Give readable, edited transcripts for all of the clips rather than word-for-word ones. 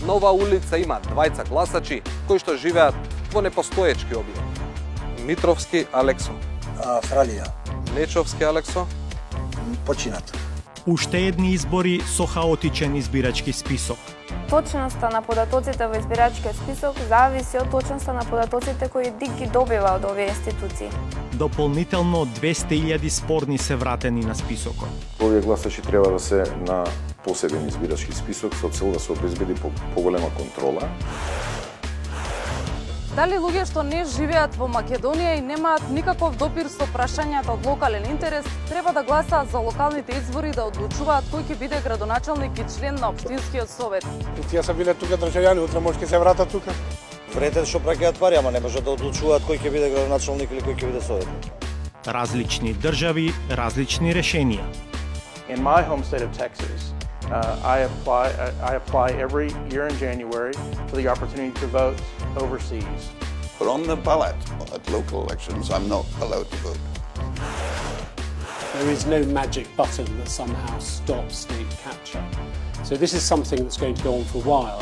Нова улица има двајца гласачи кои што живеат во непостоечки објект. Митровски Алексо. Фралија. Нечовски Алексо. Починат. Уште едни избори со хаотичен избирачки список. Точноста на податоците во избирачкиот список зависи од точноста на податоците кои ДИК ги добива од овие институции. Дополнително 200.000 спорни се вратени на списокот. Овие гласачи треба да се на посебен избирачки список со цел да се обезбеди поголема контрола. Дали луѓе што не живеат во Македонија и немаат никаков допир со прашањата од локален интерес, треба да гласаат за локалните избори да одлучуваат кој ќе биде градоначалник и член на општинскиот совет. Тие се биле тука државјани, утре може ќе се вратат тука. Вреден што праќаат пари, ама не може да одлучуваат кој ќе биде градоначалник или кој ќе биде советник. Различни држави, различни решенија. In my home state of Texas, I apply every year in January for the opportunity to vote overseas. But on the ballot at local elections, I'm not allowed to vote. There is no magic button that somehow stops state capture. So this is something that's going to go on for a while,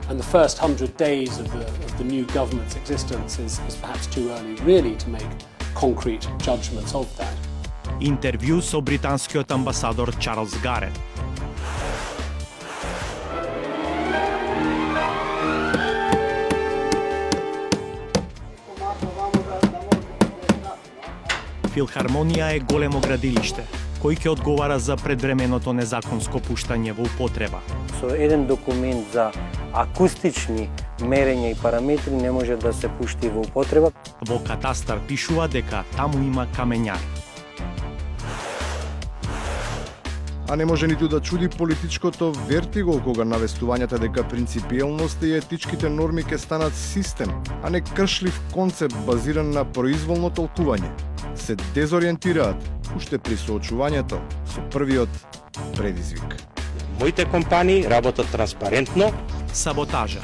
and the first 100 days of the new government's existence is perhaps too early really to make concrete judgments of that. Интервју со британскиот амбасадор Чарлз Гарет. Филхармонија е големо градилиште, кој ќе одговара за предвременото незаконско пуштање во употреба. Со еден документ за акустични мерења и параметри не може да се пушти во употреба. Во катастар пишува дека таму има камењар. А не може ниту да чуди политичкото вертиго кога навестувањата дека принципиелноста и етичките норми ќе станат систем, а не кршлив концепт базиран на произволно толкување. Се дезориентираат уште при соочувањето со првиот предизвик. Моите компании работат транспарентно. Саботажа.